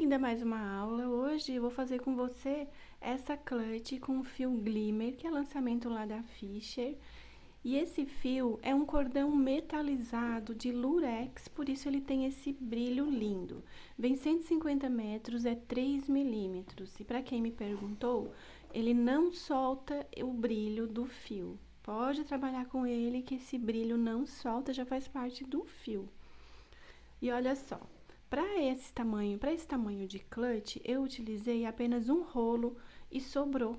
Bem-vinda a mais uma aula. Hoje eu vou fazer com você essa clutch com o fio Glimmer, que é lançamento lá da Fisher. E esse fio é um cordão metalizado de lurex, por isso ele tem esse brilho lindo. Vem 150 metros, é 3 milímetros. E para quem me perguntou, ele não solta o brilho do fio. Pode trabalhar com ele que esse brilho não solta, já faz parte do fio. E olha só, para esse tamanho de clutch, eu utilizei apenas um rolo e sobrou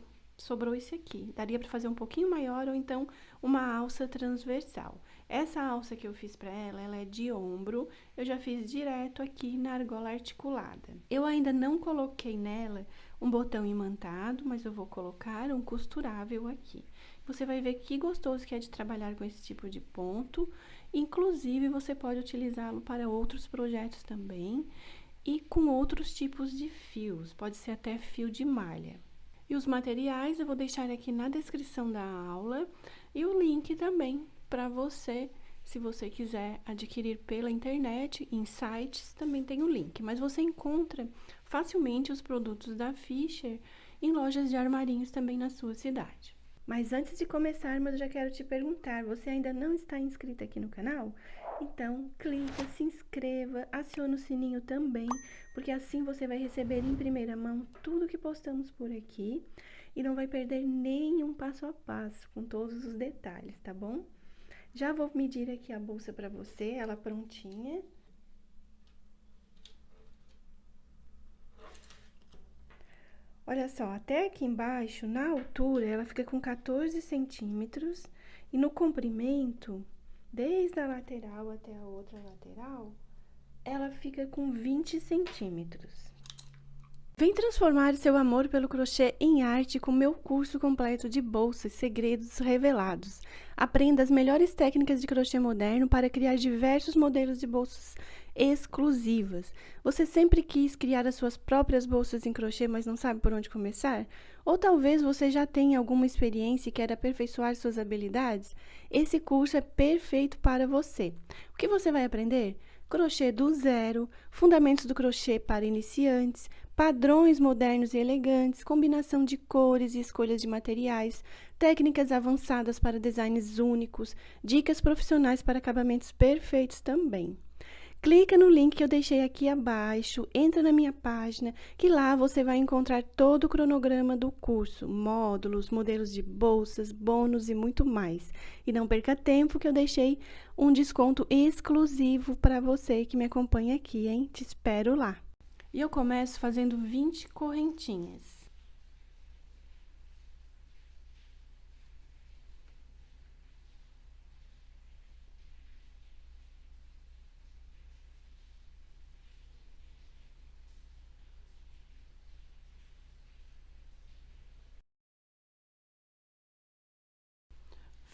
esse aqui. Daria para fazer um pouquinho maior ou então uma alça transversal. Essa alça que eu fiz para ela é de ombro, eu já fiz direto aqui na argola articulada. Eu ainda não coloquei nela um botão imantado, mas eu vou colocar um costurável aqui. Você vai ver que gostoso que é de trabalhar com esse tipo de ponto. Inclusive, você pode utilizá-lo para outros projetos também e com outros tipos de fios, pode ser até fio de malha. E os materiais eu vou deixar aqui na descrição da aula e o link também para você, se você quiser adquirir pela internet, em sites também tem o link. Mas você encontra facilmente os produtos da Fisher em lojas de armarinhos também na sua cidade. Mas antes de começarmos, eu já quero te perguntar, você ainda não está inscrito aqui no canal? Então, clica, se inscreva, aciona o sininho também, porque assim você vai receber em primeira mão tudo que postamos por aqui e não vai perder nenhum passo a passo, com todos os detalhes, tá bom? Já vou medir aqui a bolsa para você, ela prontinha. Olha só, até aqui embaixo, na altura, ela fica com 14 centímetros e no comprimento, desde a lateral até a outra lateral, ela fica com 20 centímetros. Vem transformar seu amor pelo crochê em arte com meu curso completo de bolsas Segredos Revelados. Aprenda as melhores técnicas de crochê moderno para criar diversos modelos de bolsas exclusivas. Você sempre quis criar as suas próprias bolsas em crochê, mas não sabe por onde começar? Ou talvez você já tenha alguma experiência e quer aperfeiçoar suas habilidades? Esse curso é perfeito para você. O que você vai aprender? Crochê do zero, fundamentos do crochê para iniciantes, padrões modernos e elegantes, combinação de cores e escolhas de materiais, técnicas avançadas para designs únicos, dicas profissionais para acabamentos perfeitos também. Clica no link que eu deixei aqui abaixo, entra na minha página, que lá você vai encontrar todo o cronograma do curso, módulos, modelos de bolsas, bônus e muito mais. E não perca tempo que eu deixei um desconto exclusivo para você que me acompanha aqui, hein? Te espero lá. E eu começo fazendo 20 correntinhas.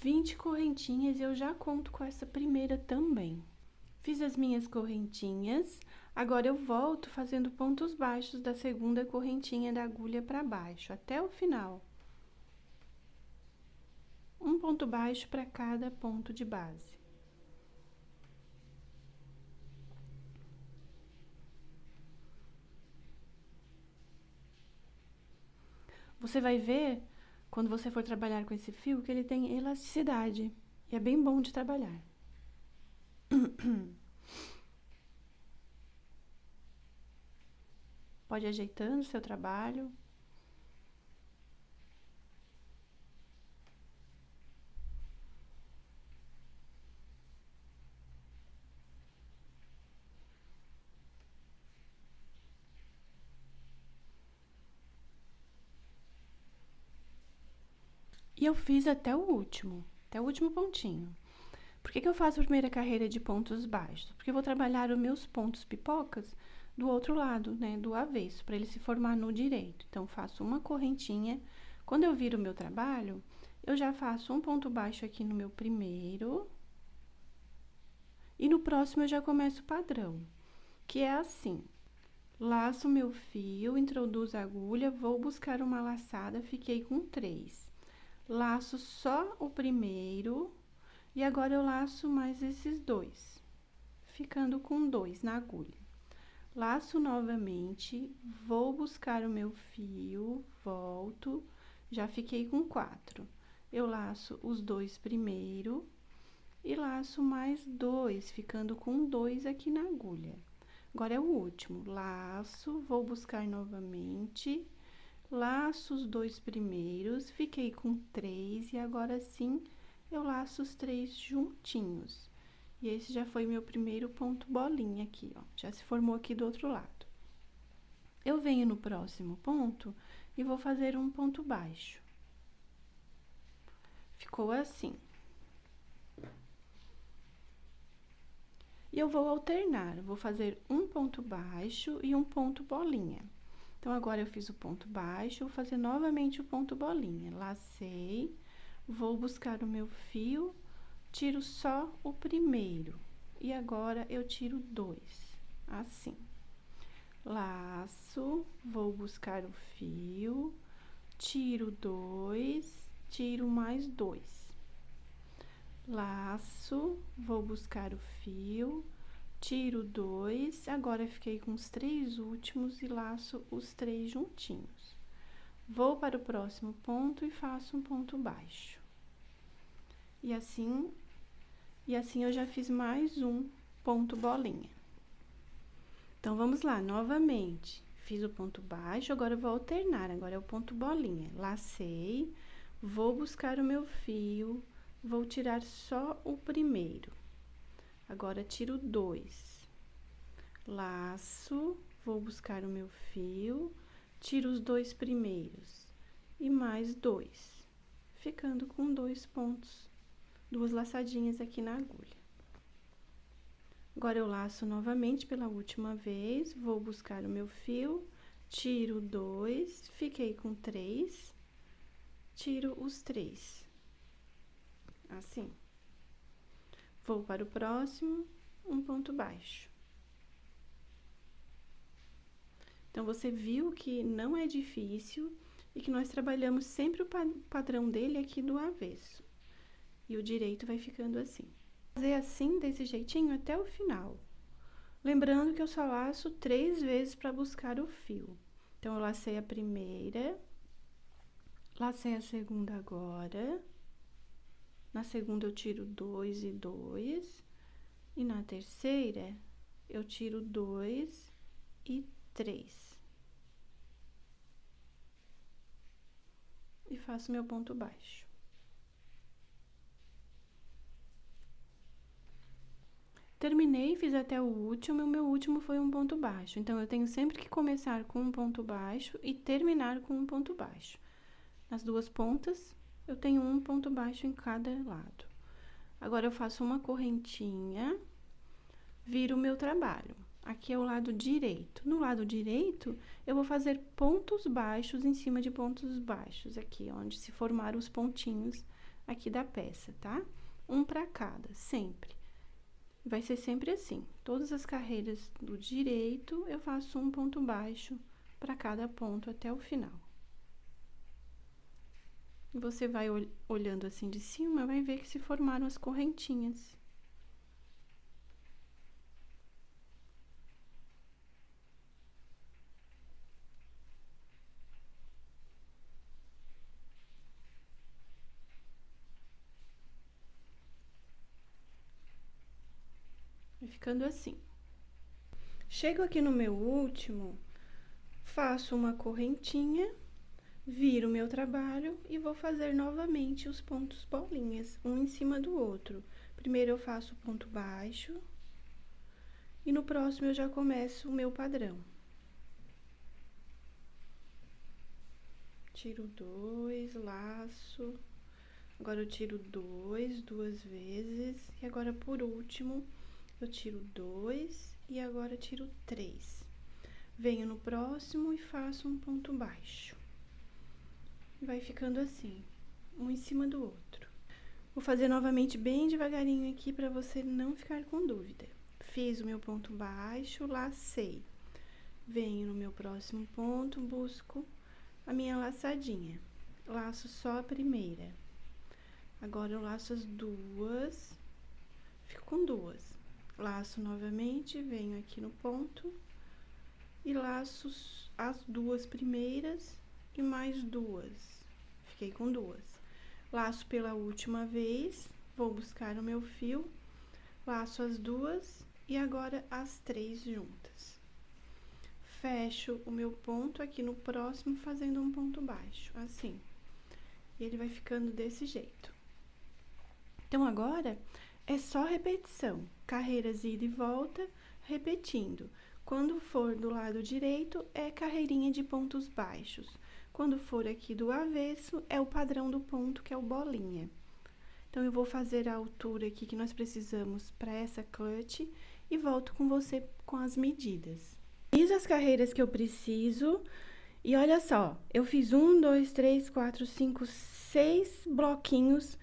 Vinte correntinhas e eu já conto com essa primeira também. Fiz as minhas correntinhas, agora eu volto fazendo pontos baixos da segunda correntinha da agulha para baixo, até o final. Um ponto baixo para cada ponto de base. Você vai ver, quando você for trabalhar com esse fio, que ele tem elasticidade, e é bem bom de trabalhar. Pode ir ajeitando o seu trabalho. E eu fiz até o último pontinho. Por que eu faço a primeira carreira de pontos baixos? Porque eu vou trabalhar os meus pontos pipocas do outro lado, né, do avesso, para ele se formar no direito. Então, faço uma correntinha. Quando eu viro o meu trabalho, eu já faço um ponto baixo aqui no meu primeiro. E no próximo, eu já começo o padrão, que é assim. Laço meu fio, introduzo a agulha, vou buscar uma laçada, fiquei com 3. Laço só o primeiro, e agora eu laço mais esses 2, ficando com 2 na agulha. laço novamente, vou buscar o meu fio, volto, já fiquei com 4. Eu laço os 2 primeiro e laço mais 2, ficando com 2 aqui na agulha. Agora é o último, laço, vou buscar novamente, laço os 2 primeiros, fiquei com 3 e agora sim eu laço os 3 juntinhos. E esse já foi meu primeiro ponto bolinha aqui, ó, já se formou aqui do outro lado. Eu venho no próximo ponto e vou fazer um ponto baixo. Ficou assim. E eu vou alternar, vou fazer um ponto baixo e um ponto bolinha. Então, agora eu fiz o ponto baixo, vou fazer novamente o ponto bolinha. Lacei, vou buscar o meu fio, tiro só o primeiro. E agora, eu tiro 2, assim. Laço, vou buscar o fio, tiro 2, tiro mais 2. Laço, vou buscar o fio, tiro 2, agora fiquei com os 3 últimos e laço os 3 juntinhos. Vou para o próximo ponto e faço um ponto baixo. E assim eu já fiz mais um ponto bolinha. Então, vamos lá, novamente. Fiz o ponto baixo, agora eu vou alternar, agora é o ponto bolinha. Lacei, vou buscar o meu fio, vou tirar só o primeiro. Agora, tiro 2. Laço, vou buscar o meu fio, tiro os 2 primeiros e mais 2, ficando com 2 pontos, 2 laçadinhas aqui na agulha. Agora, eu laço novamente pela última vez, vou buscar o meu fio, tiro 2, fiquei com 3, tiro os 3, assim. Vou para o próximo, um ponto baixo. Então, você viu que não é difícil e que nós trabalhamos sempre o padrão dele aqui do avesso. E o direito vai ficando assim. Fazer assim, desse jeitinho, até o final. Lembrando que eu só laço 3 vezes para buscar o fio. Então, eu lacei a primeira, lacei a segunda agora. Na segunda, eu tiro 2 e 2. E na terceira, eu tiro 2 e 3. E faço meu ponto baixo. Terminei, fiz até o último, e o meu último foi um ponto baixo. Então, eu tenho sempre que começar com um ponto baixo e terminar com um ponto baixo. Nas duas pontas, eu tenho um ponto baixo em cada lado. Agora, eu faço uma correntinha, viro o meu trabalho. Aqui é o lado direito. No lado direito, eu vou fazer pontos baixos em cima de pontos baixos, aqui, onde se formaram os pontinhos aqui da peça, tá? Um para cada, sempre. Vai ser sempre assim. Todas as carreiras do direito, eu faço um ponto baixo para cada ponto até o final. Você vai olhando assim de cima, vai ver que se formaram as correntinhas. Vai ficando assim. Chego aqui no meu último, faço uma correntinha, viro o meu trabalho e vou fazer novamente os pontos bolinhas, um em cima do outro. Primeiro, eu faço o ponto baixo e no próximo eu já começo o meu padrão. Tiro 2, laço. Agora, eu tiro 2, 2 vezes. E agora, por último, eu tiro 2 e agora tiro 3. Venho no próximo e faço um ponto baixo. Vai ficando assim, um em cima do outro. Vou fazer novamente bem devagarinho aqui para você não ficar com dúvida. Fiz o meu ponto baixo, lacei. Venho no meu próximo ponto, busco a minha laçadinha. Laço só a primeira. Agora, eu laço as duas, fico com 2. Laço novamente, venho aqui no ponto, e laço as duas primeiras e mais duas. Fiquei com duas. Laço pela última vez, vou buscar o meu fio, laço as duas e agora as três juntas. Fecho o meu ponto aqui no próximo, fazendo um ponto baixo, assim. E ele vai ficando desse jeito. Então, agora, é só repetição. Carreiras ida e volta, repetindo. Quando for do lado direito, é carreirinha de pontos baixos. Quando for aqui do avesso, é o padrão do ponto, que é o bolinha. Então, eu vou fazer a altura aqui que nós precisamos para essa clutch e volto com você com as medidas. Fiz as carreiras que eu preciso e olha só, eu fiz 1, 2, 3, 4, 5, 6 bloquinhos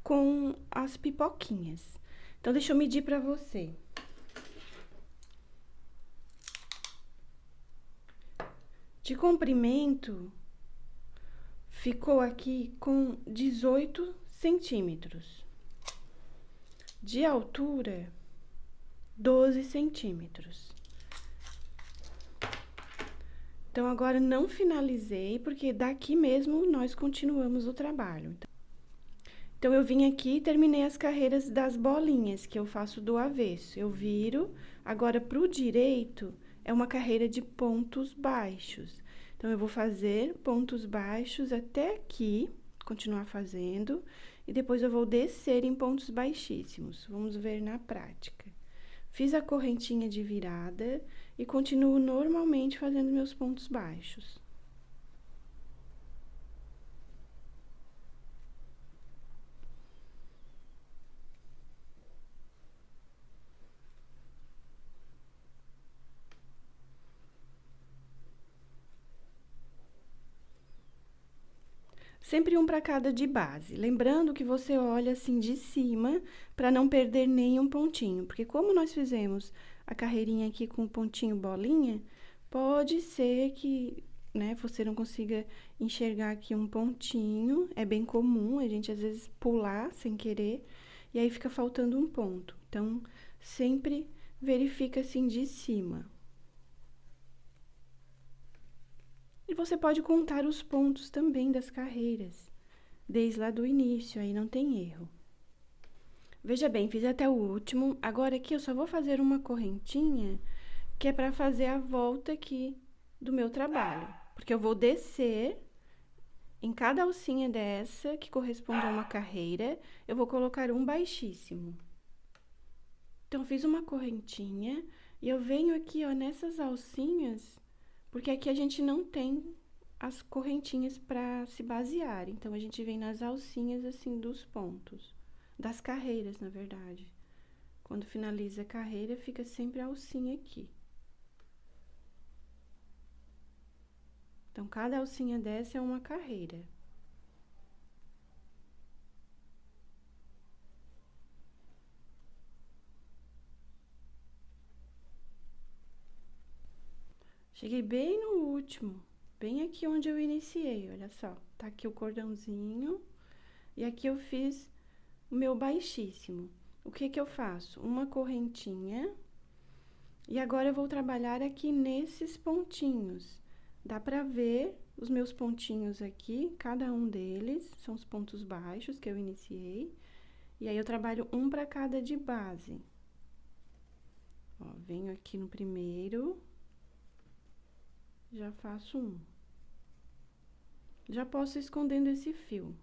com as pipoquinhas. Então, deixa eu medir pra você. De comprimento, ficou aqui com 18 centímetros. De altura, 12 centímetros. Então, agora, não finalizei, porque daqui mesmo nós continuamos o trabalho. Então, eu vim aqui e terminei as carreiras das bolinhas, que eu faço do avesso. Eu viro, agora, pro direito, é uma carreira de pontos baixos. Então, eu vou fazer pontos baixos até aqui, continuar fazendo, e depois eu vou descer em pontos baixíssimos. Vamos ver na prática. Fiz a correntinha de virada e continuo normalmente fazendo meus pontos baixos. Sempre um para cada de base. Lembrando que você olha assim de cima para não perder nenhum pontinho, porque como nós fizemos a carreirinha aqui com pontinho bolinha, pode ser que, né, você não consiga enxergar aqui um pontinho. É bem comum a gente às vezes pular sem querer e aí fica faltando um ponto. Então, sempre verifica assim de cima. E você pode contar os pontos também das carreiras, desde lá do início, aí não tem erro. Veja bem, fiz até o último. Agora aqui eu só vou fazer uma correntinha, que é para fazer a volta aqui do meu trabalho. Porque eu vou descer em cada alcinha dessa, que corresponde a uma carreira, eu vou colocar um baixíssimo. Então, fiz uma correntinha e eu venho aqui, ó, nessas alcinhas, porque aqui a gente não tem as correntinhas para se basear. Então, a gente vem nas alcinhas, assim, dos pontos. Das carreiras, na verdade. Quando finaliza a carreira, fica sempre a alcinha aqui. Então, cada alcinha dessa é uma carreira. Cheguei bem no último, bem aqui onde eu iniciei, olha só. Tá aqui o cordãozinho e aqui eu fiz o meu baixíssimo. O que que eu faço? Uma correntinha e agora eu vou trabalhar aqui nesses pontinhos. Dá pra ver os meus pontinhos aqui, cada um deles são os pontos baixos que eu iniciei. E aí, eu trabalho um pra cada de base. Ó, venho aqui no primeiro, já faço um. Já posso ir escondendo esse fio.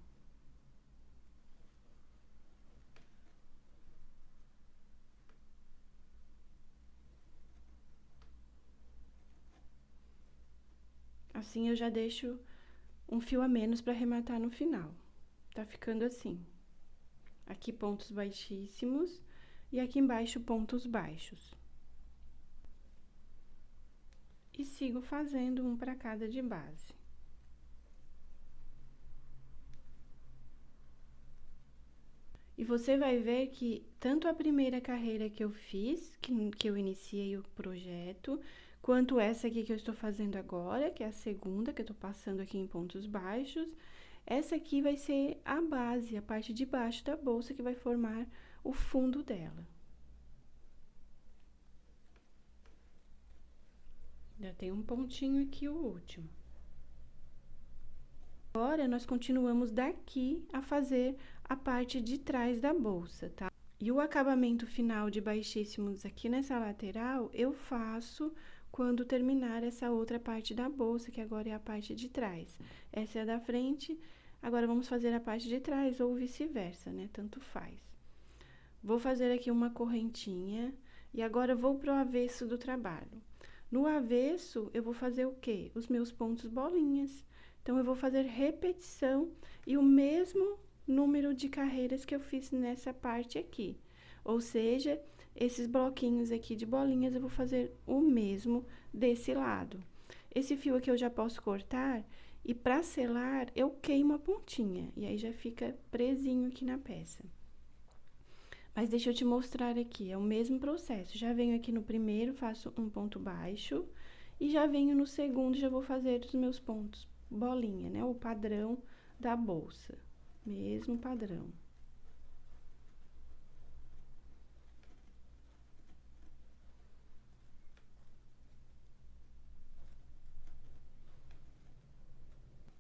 Assim, eu já deixo um fio a menos para arrematar no final. Tá ficando assim. Aqui, pontos baixíssimos e aqui embaixo, pontos baixos. E sigo fazendo um para cada de base. E você vai ver que tanto a primeira carreira que eu fiz, que eu iniciei o projeto, quanto essa aqui que eu estou fazendo agora, que é a segunda, que eu tô passando aqui em pontos baixos, essa aqui vai ser a base, a parte de baixo da bolsa, que vai formar o fundo dela. Já tem um pontinho aqui, o último. Agora, nós continuamos daqui a fazer a parte de trás da bolsa, tá? E o acabamento final de baixíssimos aqui nessa lateral, eu faço quando terminar essa outra parte da bolsa, que agora é a parte de trás. Essa é a da frente, agora vamos fazer a parte de trás ou vice-versa, né? Tanto faz. Vou fazer aqui uma correntinha e agora vou pro avesso do trabalho. No avesso, eu vou fazer o quê? Os meus pontos bolinhas. Então, eu vou fazer repetição e o mesmo número de carreiras que eu fiz nessa parte aqui. Ou seja, esses bloquinhos aqui de bolinhas, eu vou fazer o mesmo desse lado. Esse fio aqui eu já posso cortar e para selar, eu queimo a pontinha. E aí, já fica presinho aqui na peça. Mas deixa eu te mostrar aqui, é o mesmo processo. Já venho aqui no primeiro, faço um ponto baixo. E já venho no segundo, já vou fazer os meus pontos bolinha, né? O padrão da bolsa. Mesmo padrão.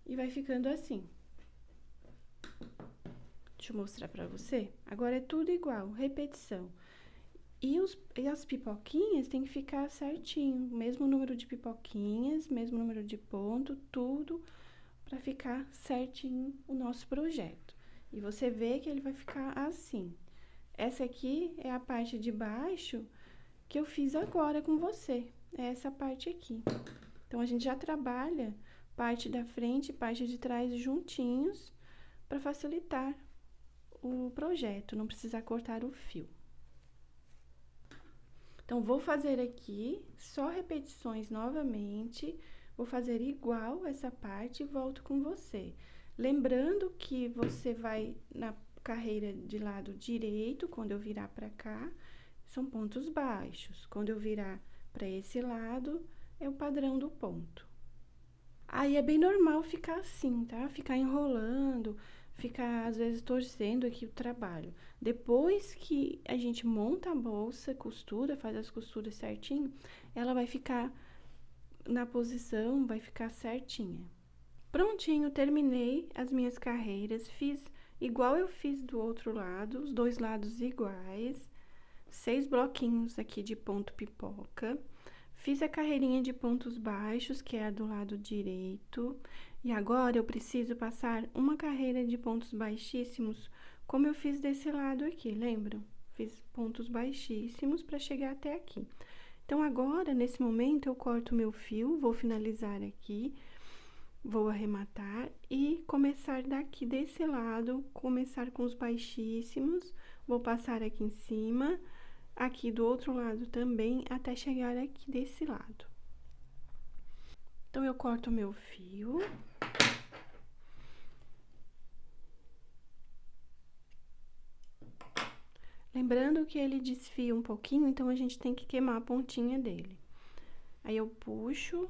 E vai ficando assim. Deixa eu mostrar pra você. Agora é tudo igual, repetição. E as pipoquinhas tem que ficar certinho. Mesmo número de pipoquinhas, mesmo número de ponto, tudo pra ficar certinho o nosso projeto. E você vê que ele vai ficar assim. Essa aqui é a parte de baixo que eu fiz agora com você. É essa parte aqui. Então, a gente já trabalha parte da frente e parte de trás juntinhos para facilitar o projeto, não precisar cortar o fio. Então, vou fazer aqui só repetições novamente, vou fazer igual essa parte e volto com você. Lembrando que você vai na carreira de lado direito, quando eu virar para cá, são pontos baixos. Quando eu virar para esse lado, é o padrão do ponto. Aí é bem normal ficar assim, tá? Ficar enrolando, ficar às vezes torcendo aqui o trabalho. Depois que a gente monta a bolsa, costura, faz as costuras certinho, ela vai ficar na posição, vai ficar certinha. Prontinho, terminei as minhas carreiras, fiz igual eu fiz do outro lado, os dois lados iguais, 6 bloquinhos aqui de ponto pipoca. Fiz a carreirinha de pontos baixos, que é a do lado direito. E agora, eu preciso passar uma carreira de pontos baixíssimos, como eu fiz desse lado aqui, lembram? Fiz pontos baixíssimos para chegar até aqui. Então, agora, nesse momento, eu corto meu fio, vou finalizar aqui, vou arrematar e começar daqui desse lado, começar com os baixíssimos, vou passar aqui em cima, aqui do outro lado também, até chegar aqui desse lado. Então, eu corto o meu fio. Lembrando que ele desfia um pouquinho, então, a gente tem que queimar a pontinha dele. Aí, eu puxo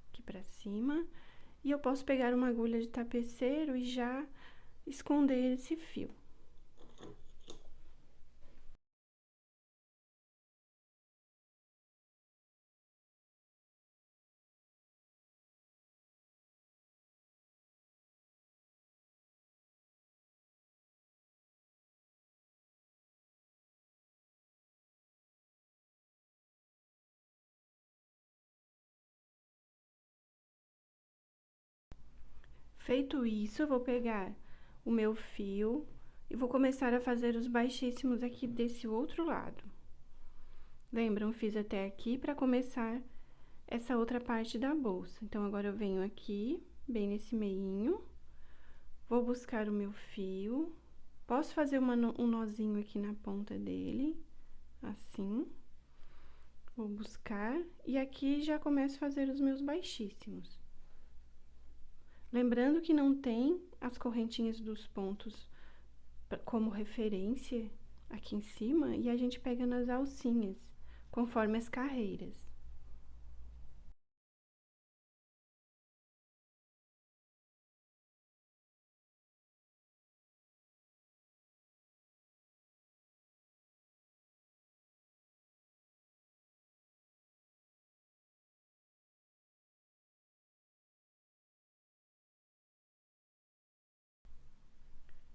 aqui pra cima, e eu posso pegar uma agulha de tapeceiro e já esconder esse fio. Feito isso, eu vou pegar o meu fio e vou começar a fazer os baixíssimos aqui desse outro lado. Lembram? Fiz até aqui para começar essa outra parte da bolsa. Então, agora eu venho aqui, bem nesse meinho, vou buscar o meu fio, posso fazer um nozinho aqui na ponta dele, assim. Vou buscar, e aqui já começo a fazer os meus baixíssimos. Lembrando que não tem as correntinhas dos pontos como referência aqui em cima, e a gente pega nas alcinhas, conforme as carreiras.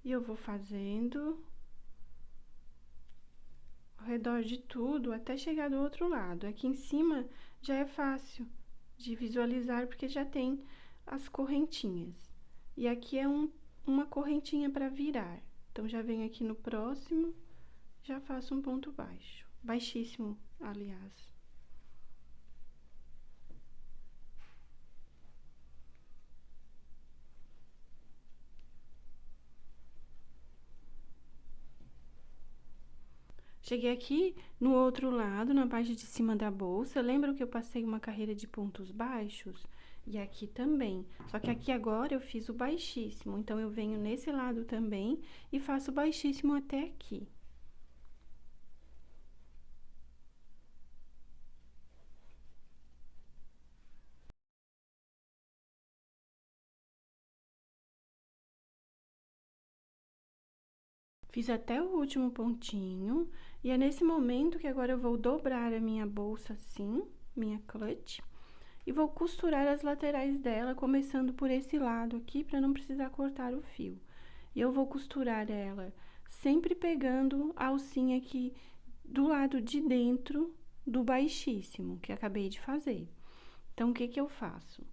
E eu vou fazendo ao redor de tudo até chegar do outro lado. Aqui em cima já é fácil de visualizar porque já tem as correntinhas. E aqui é uma correntinha para virar. Então, já venho aqui no próximo, já faço um ponto baixo. Baixíssimo, aliás. Cheguei aqui no outro lado, na parte de cima da bolsa. Lembra que eu passei uma carreira de pontos baixos? E aqui também. Só que aqui agora eu fiz o baixíssimo. Então, eu venho nesse lado também e faço baixíssimo até aqui. Fiz até o último pontinho, e é nesse momento que agora eu vou dobrar a minha bolsa assim, minha clutch, e vou costurar as laterais dela, começando por esse lado aqui, para não precisar cortar o fio. E eu vou costurar ela sempre pegando a alcinha aqui do lado de dentro do baixíssimo, que acabei de fazer. Então, o que que eu faço?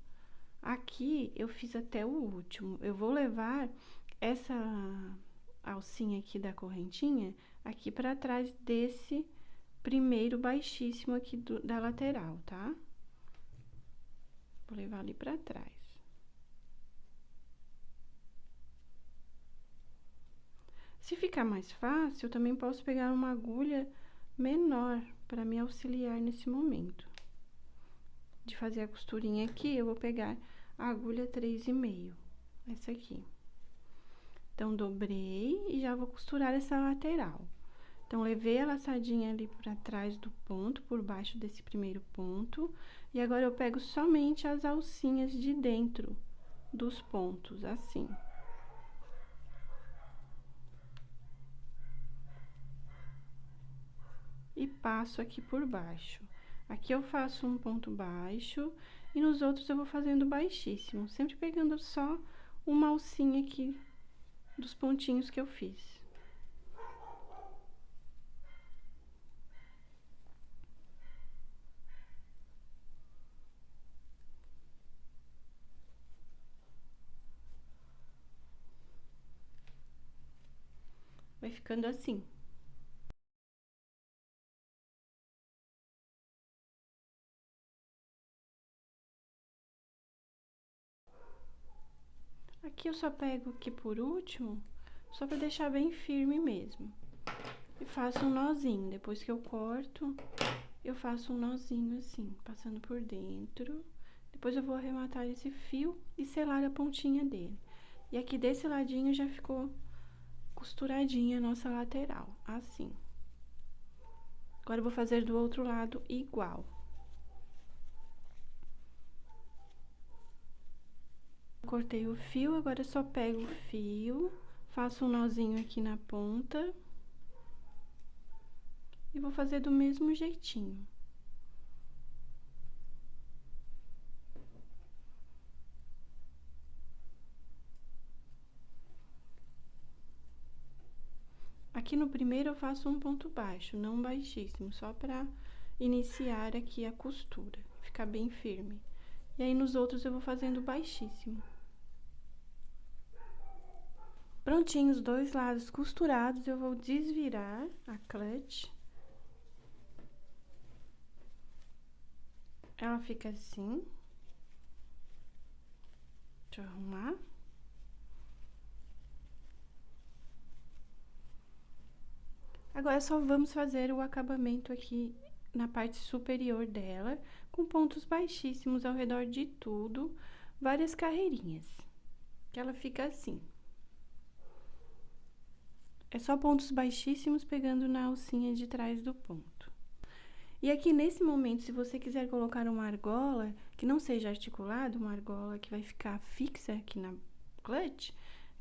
Aqui, eu fiz até o último. Eu vou levar essa alcinha aqui da correntinha aqui pra trás desse primeiro baixíssimo aqui da lateral, tá? Vou levar ali pra trás. Se ficar mais fácil, eu também posso pegar uma agulha menor pra me auxiliar nesse momento. De fazer a costurinha aqui, eu vou pegar a agulha 3,5, essa aqui. Então, dobrei e já vou costurar essa lateral. Então, levei a laçadinha ali pra trás do ponto, por baixo desse primeiro ponto. E agora, eu pego somente as alcinhas de dentro dos pontos, assim. E passo aqui por baixo. Aqui eu faço um ponto baixo e nos outros eu vou fazendo baixíssimo, sempre pegando só uma alcinha aqui dos pontinhos que eu fiz. Vai ficando assim. Aqui eu só pego aqui por último, só pra deixar bem firme mesmo. E faço um nozinho, depois que eu corto, eu faço um nozinho assim, passando por dentro. Depois eu vou arrematar esse fio e selar a pontinha dele. E aqui desse ladinho já ficou costuradinha a nossa lateral, assim. Agora eu vou fazer do outro lado igual. Cortei o fio, agora eu só pego o fio, faço um nozinho aqui na ponta. E vou fazer do mesmo jeitinho. Aqui no primeiro eu faço um ponto baixo, não baixíssimo, só pra iniciar aqui a costura, ficar bem firme. E aí, nos outros eu vou fazendo baixíssimo. Prontinho, os dois lados costurados, eu vou desvirar a clutch. Ela fica assim. Deixa eu arrumar. Agora, só vamos fazer o acabamento aqui na parte superior dela, com pontos baixíssimos ao redor de tudo, várias carreirinhas, que ela fica assim. É só pontos baixíssimos pegando na alcinha de trás do ponto. E aqui, nesse momento, se você quiser colocar uma argola que não seja articulada, uma argola que vai ficar fixa aqui na clutch,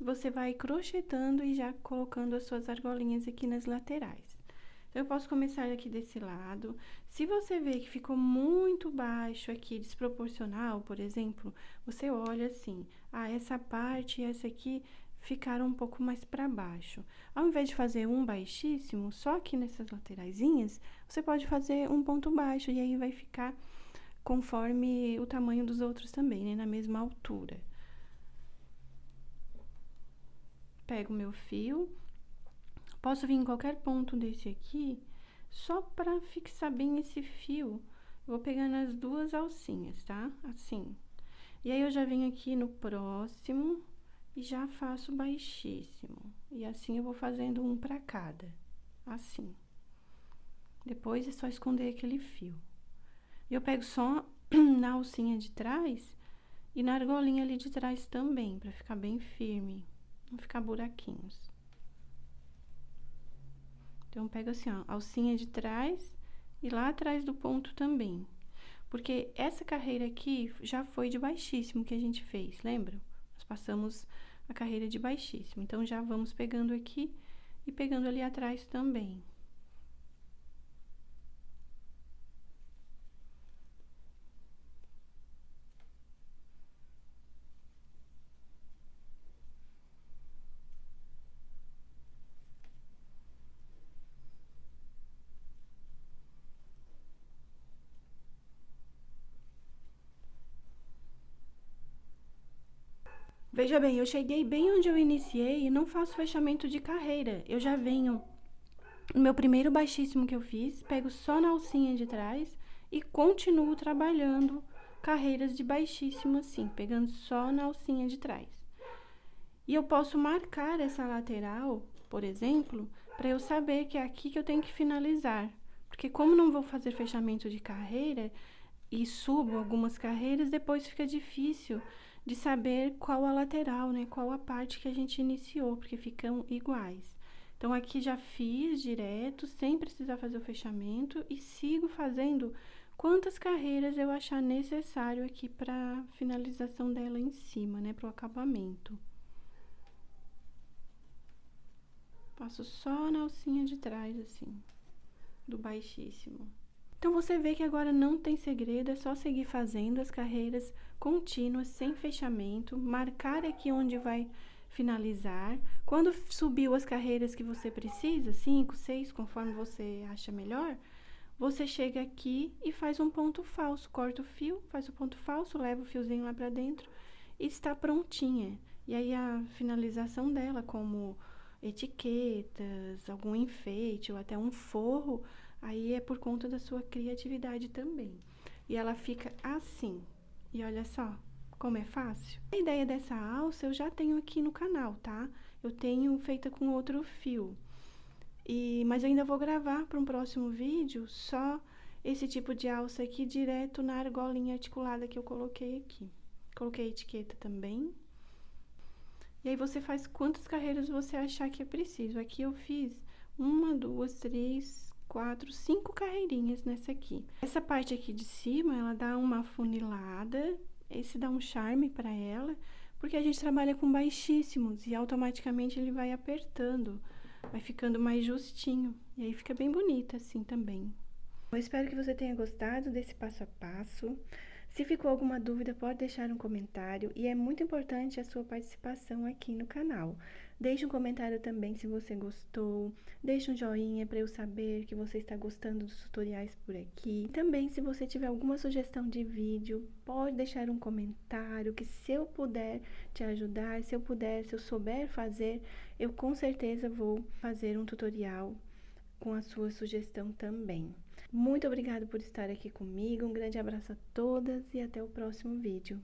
você vai crochetando e já colocando as suas argolinhas aqui nas laterais. Então, eu posso começar aqui desse lado. Se você ver que ficou muito baixo aqui, desproporcional, por exemplo, você olha assim, essa parte e essa aqui ficar um pouco mais para baixo. Ao invés de fazer um baixíssimo, só aqui nessas lateraisinhas, você pode fazer um ponto baixo, e aí vai ficar conforme o tamanho dos outros também, né? Na mesma altura. Pego o meu fio, posso vir em qualquer ponto desse aqui, só para fixar bem esse fio. Vou pegar nas duas alcinhas, tá? Assim. E aí, eu já venho aqui no próximo e já faço baixíssimo. E assim eu vou fazendo um para cada, assim. Depois é só esconder aquele fio. Eu pego só na alcinha de trás e na argolinha ali de trás também, para ficar bem firme, não ficar buraquinhos. Então, eu pego assim, ó, alcinha de trás e lá atrás do ponto também. Porque essa carreira aqui já foi de baixíssimo que a gente fez, lembra? Nós passamos a carreira de baixíssimo. Então, já vamos pegando aqui e pegando ali atrás também. Veja bem, eu cheguei bem onde eu iniciei e não faço fechamento de carreira. Eu já venho no meu primeiro baixíssimo que eu fiz, pego só na alcinha de trás e continuo trabalhando carreiras de baixíssimo assim, pegando só na alcinha de trás. E eu posso marcar essa lateral, por exemplo, para eu saber que é aqui que eu tenho que finalizar. Porque como não vou fazer fechamento de carreira e subo algumas carreiras, depois fica difícil de saber qual a lateral, né? Qual a parte que a gente iniciou, porque ficam iguais. Então, aqui já fiz direto, sem precisar fazer o fechamento, e sigo fazendo quantas carreiras eu achar necessário aqui para finalização dela em cima, né? Para o acabamento. Passo só na alcinha de trás, assim, do baixíssimo. Então, você vê que agora não tem segredo, é só seguir fazendo as carreiras contínuas, sem fechamento, marcar aqui onde vai finalizar. Quando subiu as carreiras que você precisa, 5, 6, conforme você acha melhor, você chega aqui e faz um ponto falso, corta o fio, faz o ponto falso, leva o fiozinho lá pra dentro e está prontinha. E aí, a finalização dela, como etiquetas, algum enfeite ou até um forro, aí é por conta da sua criatividade também. E ela fica assim. E olha só como é fácil. A ideia dessa alça eu já tenho aqui no canal, tá? Eu tenho feita com outro fio. Mas eu ainda vou gravar para um próximo vídeo só esse tipo de alça aqui direto na argolinha articulada que eu coloquei aqui. Coloquei a etiqueta também. E aí, você faz quantas carreiras você achar que é preciso. Aqui eu fiz 1, 2, 3, 4, 5 carreirinhas nessa aqui. Essa parte aqui de cima, ela dá uma afunilada, esse dá um charme pra ela, porque a gente trabalha com baixíssimos e automaticamente ele vai apertando, vai ficando mais justinho. E aí, fica bem bonita assim também. Eu espero que você tenha gostado desse passo a passo. Se ficou alguma dúvida, pode deixar um comentário, e é muito importante a sua participação aqui no canal. Deixe um comentário também se você gostou, deixe um joinha para eu saber que você está gostando dos tutoriais por aqui. Também, se você tiver alguma sugestão de vídeo, pode deixar um comentário, que se eu puder te ajudar, se eu souber fazer, eu com certeza vou fazer um tutorial com a sua sugestão também. Muito obrigada por estar aqui comigo, um grande abraço a todas e até o próximo vídeo.